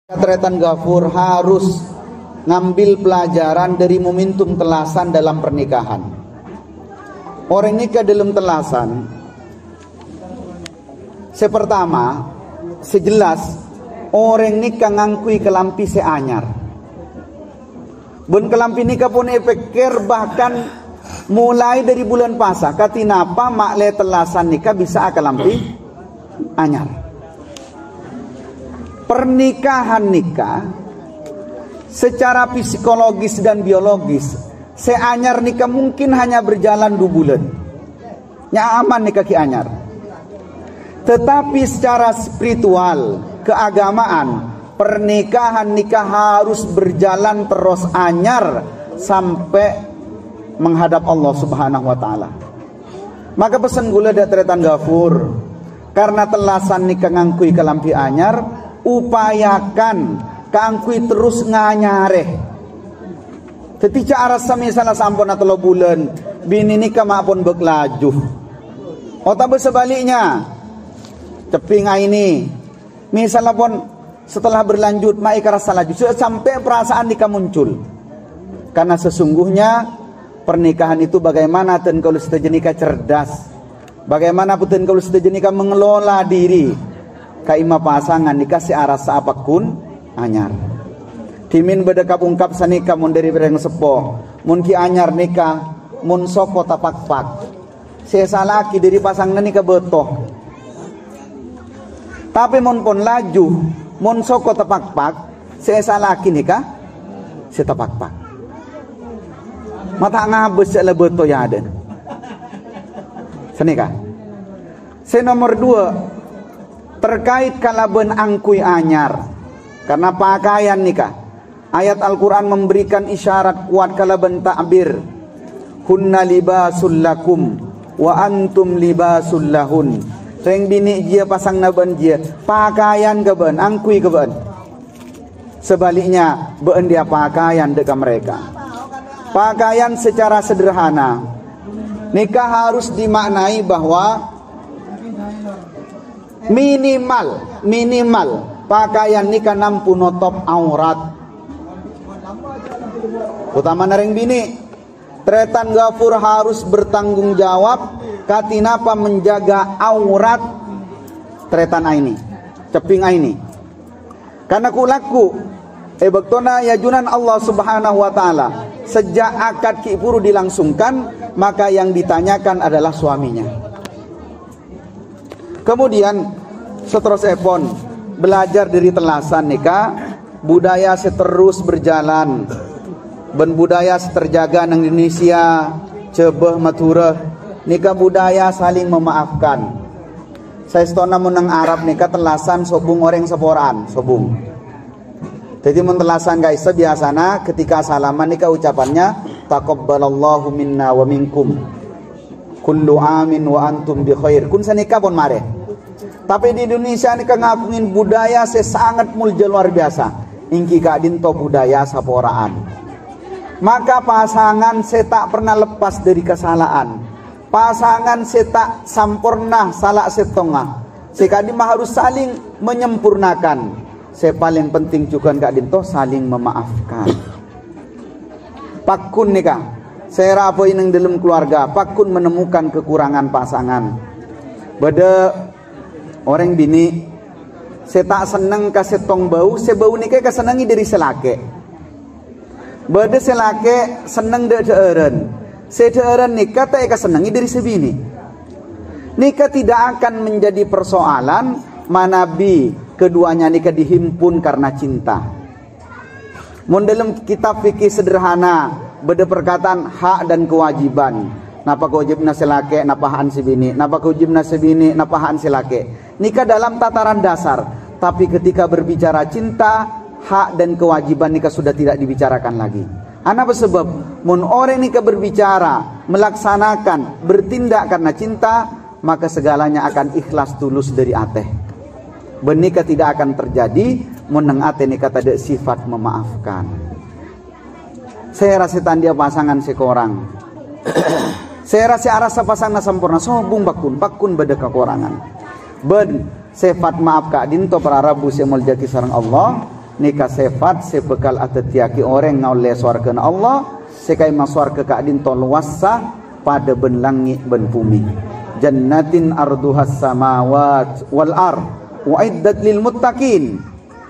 Tretan Ghafur harus ngambil pelajaran dari momentum telasan dalam pernikahan. Orang nikah dalam telasan, sepertama, sejelas orang nikah ngangkui kelampi seanyar. Bun kelampi nikah pun epekir bahkan mulai dari bulan puasa. Katinapa makle telasan nikah bisa kelampi anyar. Pernikahan nikah secara psikologis dan biologis, seanyar nikah mungkin hanya berjalan 2 bulan. Ya aman nikah ki anyar. Tetapi secara spiritual, keagamaan, pernikahan nikah harus berjalan terus anyar sampai menghadap Allah Subhanahu wa taala. Maka pesan gula da Tretan Ghafur, karena telasan nikah ngangkui kelampi anyar, upayakan kangkui terus nganyare. Ketika arasa misalnya sampun atau bulan bini nikah maupun beklaju. Otak sebaliknya ceping ini misalnya pun setelah berlanjut mai kerasa laju sampai perasaan nikah muncul. Karena sesungguhnya pernikahan itu bagaimana ten kalau setuju nikah cerdas, bagaimana pun kalau setuju nikah mengelola diri. Kaima pasangan nikah si arasa apapun anyar. Timin bedekap ungkap sanika mun dari bereng sepo, mun ki anyar nikah, mun soko tapak-pak. Sesalaki dari pasangan nikah betoh. Tapi mun pun laju, mun soko tapak-pak, sesalaki nikah, si tapak-pak. Mata ngabes le betoh ya ada. Senika. Se nomor 2 terkait kalaben angkui anyar, karena pakaian nikah. Ayat Al-Quran memberikan isyarat kuat kalaben takbir. Hunna libasul lakum wa antum libasul lahun. Reng bini jia pasang naben jia pakaian keben, angkui keben. Sebaliknya ben dia pakaian dekat mereka. Pakaian secara sederhana. Nikah harus dimaknai bahwa minimal pakaian nikah nampu notop aurat. Utama nareng bini, Tretan Ghafur harus bertanggung jawab katinapa menjaga aurat tretan aini, ceping aini. Karena kulaku bektona yajunan Allah Subhanahu wa taala, sejak akad kipuru dilangsungkan, maka yang ditanyakan adalah suaminya. Kemudian seterusnya pun belajar dari telasan nikah, budaya seterus berjalan, ben budaya terjaga nang Indonesia, cebeh maturah nikah budaya saling memaafkan. Saya setona menang Arab nikah telasan sobung orang seporan sobung. Jadi mentelasan guys biasana ketika salaman nikah ucapannya taqabbalallahu minna wa minkum kullu amin wa antum bi khair. Kun sanika pun mare. Tapi di Indonesia ini ngapungin budaya sangat mulja luar biasa. Ingki kadin to budaya saporaan. Maka pasangan saya tak pernah lepas dari kesalahan. Pasangan saya tak sampurna salah setengah. Saya kadin harus saling menyempurnakan. Saya paling penting juga kadin to saling memaafkan. Pakun nikah. Saya rapoin yang dalam keluarga. Pakun menemukan kekurangan pasangan. Beda orang bini, saya tak seneng kasih tong bau, saya bau nikah kesenangi dari selake. Bade selake seneng de deeren, saya deeren nikah tak kesenangi dari sebini. Nikah tidak akan menjadi persoalan manabi keduanya nikah dihimpun karena cinta. Mun dalam kitab fikih sederhana, bade perkataan hak dan kewajiban. Napa kewajibna selake, napahan sebini, napa kewajibna sebini, napahan selake. Nikah dalam tataran dasar, tapi ketika berbicara cinta, hak dan kewajiban nikah sudah tidak dibicarakan lagi. Apa sebab? Mun orang nikah berbicara, melaksanakan, bertindak karena cinta, maka segalanya akan ikhlas tulus dari ateh. Bernikah tidak akan terjadi mun ateh nikah tidak sifat memaafkan. Saya rasa tanda pasangan sekorang. Saya rasa pasangan sempurna sobung bakun beda kekurangan. Ben sifat maaf kak dinto para rabu semul jaki sarang Allah nikah sifat sebekal atetiaki orang ngaule swarga na Allah sekai maswarga kadin to luasa pada ben langit ben bumi. Jannatin arduhas samawat wal ard uiddat lil muttaqin.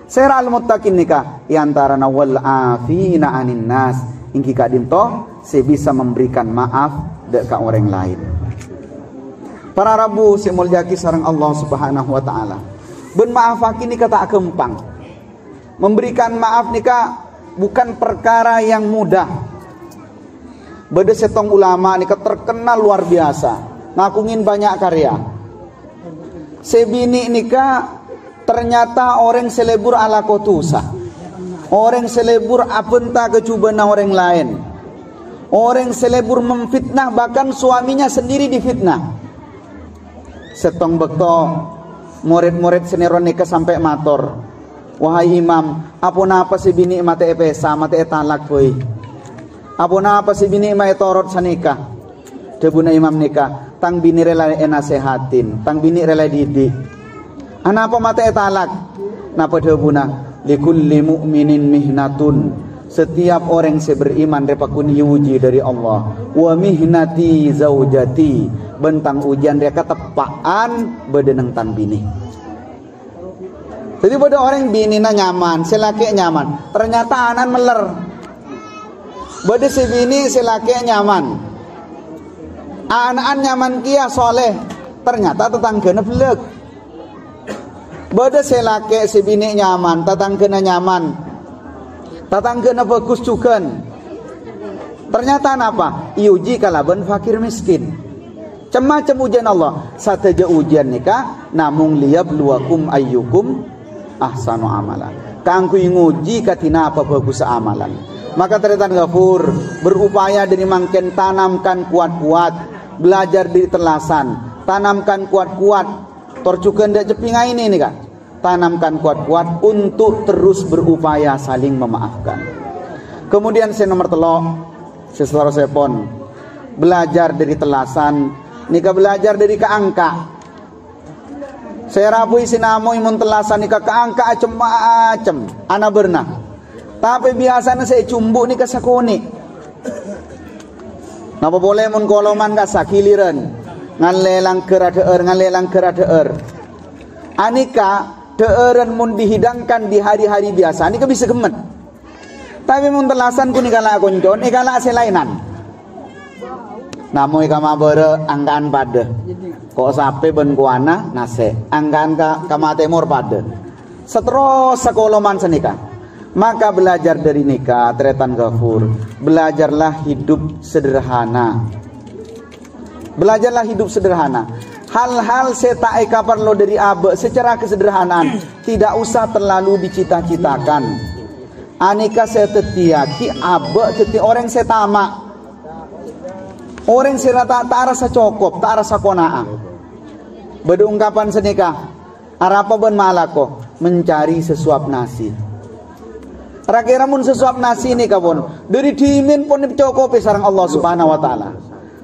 Sera al muttaqin nikah iantara na wal afina anin nas ingki kadin to se bisa memberikan maaf dek ka orang lain. Para rabu si mulyaki sareng Allah Subhanahu wa taala. Ben maafaki nikah tak kempang. Memberikan maaf nikah bukan perkara yang mudah. Beda setong ulama nikah terkenal luar biasa, ngakungin banyak karya. Sebini nikah ternyata orang selebur ala kotusa. Orang selebur apenta kecubana orang lain. Orang selebur memfitnah bahkan suaminya sendiri difitnah. Setong bekto murid-murid seneron nikah sampai mator, wahai imam, apa si bini mate pesa mate talak boy, apa si bini mate torot sanikah. Debuna imam nikah tang bini rela enasehatin, tang bini rela didik. Anapa mate talak? Napa debuna likulli mu'minin mihnatun. Setiap orang yang beriman repakun diuji dari Allah. Wa mihnati zaujati, bentang ujian dia ketepaan bedeneng tang bini. Jadi pada orang bini na nyaman, selaki nyaman. Ternyata anan meler. Bade si bini selaki nyaman. Anak nyaman kia soleh. Ternyata tetanggana beleg. Bade selaki si bini nyaman, tetanggana nyaman. Tetanggana bagus juga. Ternyata apa? Iuji kalaban fakir miskin. Macam ujian Allah. Sateja ujian nikah namung liyabluwakum ayyukum ahsanu amalan. Kangku nguji katina apa bagus amalan. Maka Tretan Ghafur berupaya dari mangken tanamkan kuat-kuat, belajar dari telasan, tanamkan kuat-kuat. Torcukan dak jepinga ini nih Kak. Tanamkan kuat-kuat untuk terus berupaya saling memaafkan. Kemudian saya nomor telok, sesuatu sepon belajar dari telasan, nikah belajar dari keangka. Saya rabu sinamo imun telasan nikah keangka acem-acem, ana berna. Tapi biasanya saya cumbu nikah sakoni. Napa boleh mun koloman ka sakiliran, ngan lelang keradeer, ngan lelang keradeer. Anika deeren mun dihidangkan di hari-hari biasa ini bisa gemet. Tapi mun telasan ku nikala koncon ikala selainan. Namo ika mabere angkaan pada. Kok sape ben kuana nase. Angkaan ka matemur pada. Setros sekoloman senika. Maka belajar dari nikah Tretan Ghafur. Belajarlah hidup sederhana. Belajarlah hidup sederhana. Hal-hal seta eka perlu dari abe secara kesederhanaan, tidak usah terlalu dicita-citakan. Aneka setetiaki abe teti orang setama. Orang serata tak rasa cukup, tak rasa konaa. Beda ungkapan senika, arapa ben malako mencari sesuap nasi. Rakira mun sesuap nasi ini kabon, dari dimin pun dicukupi sareng Allah Subhanahu wa taala.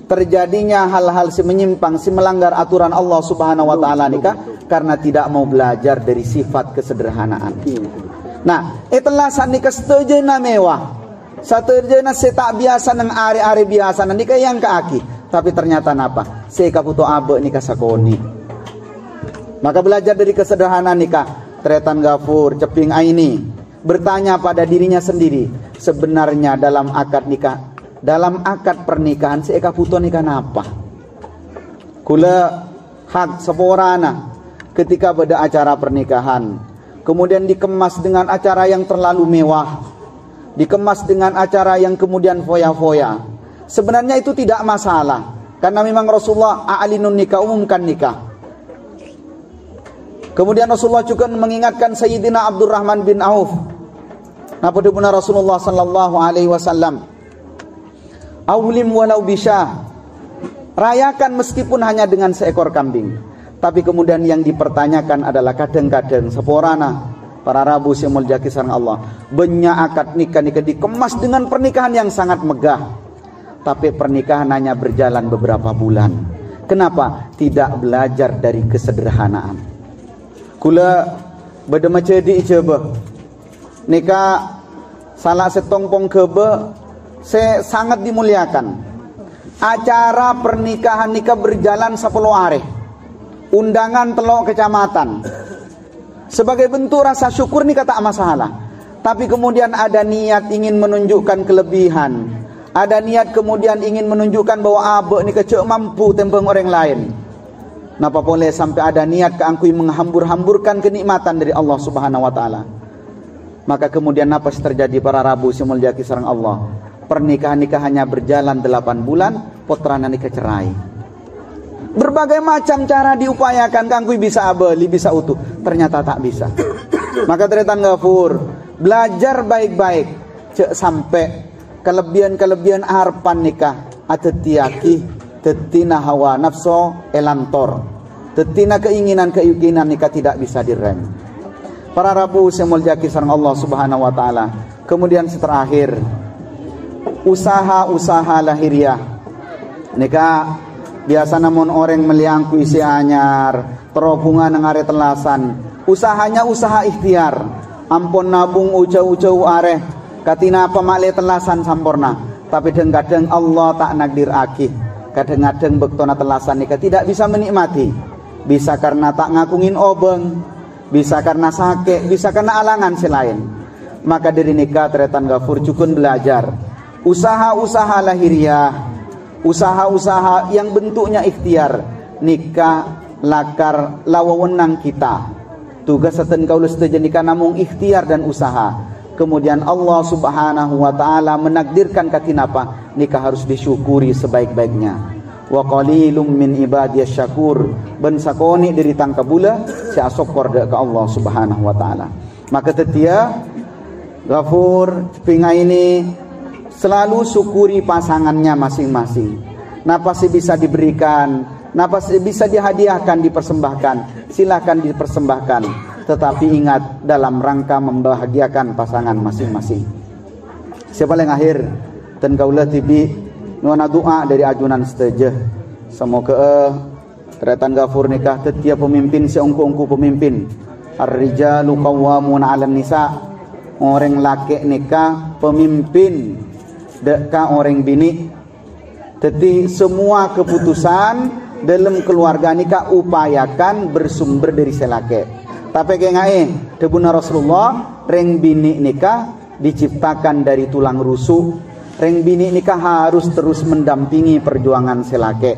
Terjadinya hal-hal si menyimpang, si melanggar aturan Allah Subhanahu wa taala nikah karena tidak mau belajar dari sifat kesederhanaan. Nah, itulah nikah setujana mewah. Satujana setak biasa nang are-are biasa nang nikah yang kaaki. Tapi ternyata napa? Seka puto abe nikah sakoni. Maka belajar dari kesederhanaan nikah. Tretan Ghafur ceping aini bertanya pada dirinya sendiri, sebenarnya dalam akad nikah, dalam akad pernikahan si eka puto nikah apa? Kula hak seporana ketika pada acara pernikahan, kemudian dikemas dengan acara yang terlalu mewah, dikemas dengan acara yang kemudian foya-foya. Sebenarnya itu tidak masalah, karena memang Rasulullah a'linun nikah, umumkan nikah. Kemudian Rasulullah juga mengingatkan Sayyidina Abdurrahman bin Auf. Napa dibuna Rasulullah sallallahu alaihi wasallam? Awlim walau bisyah. Rayakan meskipun hanya dengan seekor kambing. Tapi kemudian yang dipertanyakan adalah kadang-kadang seporana para rabu simul jaki sareng Allah, banyak akad nikah-nikah dikemas dengan pernikahan yang sangat megah. Tapi pernikahan hanya berjalan beberapa bulan. Kenapa? Tidak belajar dari kesederhanaan. Kula beda macedi coba. Nika salah setongpong kebe se sangat dimuliakan. Acara pernikahan nika berjalan 10 hari. Undangan telok kecamatan. Sebagai bentuk rasa syukur nika tak masalah. Tapi kemudian ada niat ingin menunjukkan kelebihan. Ada niat kemudian ingin menunjukkan bahwa abe nika cek mampu tembang orang lain. Napa boleh sampai ada niat keangkui menghambur-hamburkan kenikmatan dari Allah Subhanahu wa taala. Maka kemudian apa yang terjadi para Rabu simulyaki sareng Allah? Pernikahan hanya berjalan 8 bulan, potrana nikah cerai. Berbagai macam cara diupayakan kangkui bisa abeli, bisa utuh, ternyata tak bisa. Maka tretan Ghafur, belajar baik-baik cek sampai kelebihan-kelebihan harapan nikah atetiaki tetina hawa nafso elantor, tetina keinginan nikah tidak bisa direm. Para Rabu semulyaki sareng Allah Subhanahu wa taala. Kemudian terakhir usaha-usaha lahiriah nikah biasa namun orang meliangku isi anyar terhubungan ngare telasan. Usahanya usaha ikhtiar, ampun nabung ucau-ucau areh katina pemale telasan sampurna. Tapi kadang Allah tak nakdir akih. Kadang-kadang bektona telasan nikah tidak bisa menikmati. Bisa karena tak ngakungin obeng, bisa karena sakit, bisa karena alangan selain. Maka dari nikah tretan Ghafur cukun belajar usaha-usaha lahiriah, usaha-usaha yang bentuknya ikhtiar. Nikah lakar lawawenang kita. Tugas seten kaulus nikah namung ikhtiar dan usaha. Kemudian Allah Subhanahu wa taala menakdirkan katinapa nikah harus disyukuri sebaik-baiknya. Wa qalilum min ibadiyasy syakur, ben sakoni dari tangkabula si asokor ke Allah Subhanahu wa taala. Maka tetia Ghafur pinga ini selalu syukuri pasangannya masing-masing. Napa sih bisa diberikan, napa sih bisa dihadiahkan, dipersembahkan, silakan dipersembahkan. Tetapi ingat dalam rangka membahagiakan pasangan masing-masing. Siapa yang akhir dan kaulah tibi nuana doa dari ajunan setuju. Semoga tretan Ghafur nikah tetia pemimpin seongku-ongku pemimpin. Ar-rijalu qawwamuna 'alan nisa. Orang laki nikah pemimpin deka orang bini. Jadi semua keputusan dalam keluarga nikah upayakan bersumber dari selake. Tapi kayak ngae debuna Rasulullah reng bini nikah diciptakan dari tulang rusuk. Reng bini nikah harus terus mendampingi perjuangan selake.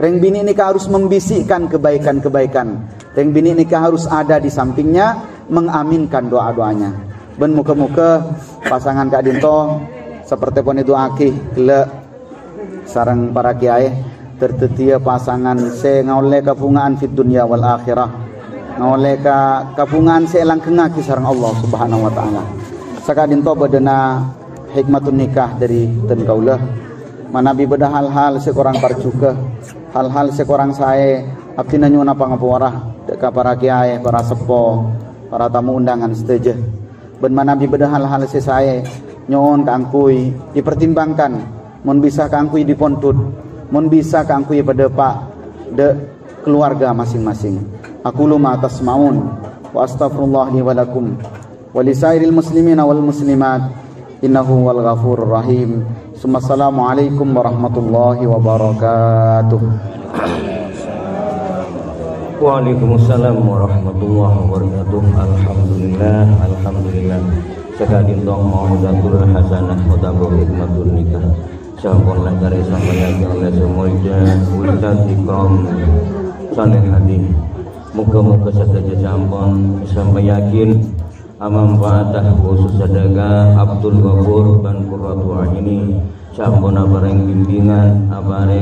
Reng bini nikah harus membisikkan kebaikan-kebaikan. Reng bini nikah harus ada di sampingnya mengaminkan doa-doanya. Ben muka-muka pasangan Kak Dinto seperti pun itu aki gelek sarang para kiai tertetia pasangan se ngaule kapungaan fit dunia wal akhirah, ngaule ka kapungaan se langkengaki sareng Allah Subhanahu wa taala. Saka Dinto badana hikmatun nikah dari ten kaulah manabi beda hal-hal sekorang parcuke, hal-hal sekorang sae abdina nyuna pangapuarah deka para kiai, para sepo, para tamu undangan setuju. Ben manabi beda hal-hal sesae nyon kangkui dipertimbangkan, mun bisa kangkui dipontut, mun bisa kangkui pada pak de keluarga masing-masing. Aku luma tasmaun wa astaghfirullah li wa lakum wa lisairil muslimin wal muslimat innahu wal ghafurur rahim. Assalamualaikum warahmatullahi wabarakatuh. Waalaikumsalam warahmatullahi wabarakatuh. Alhamdulillah, alhamdulillah. Sekadin dong mauzatul hasanah wa tabu hikmatul nikah. Sampun langkare sampeyan oleh semuanya ucap ikom saleh hadi. Muga-muga sadaya sampun sampai yakin amanfaatah khusus sadaka Abdul Ghafur dan Qurratu Aini sampun apareng bimbingan apareng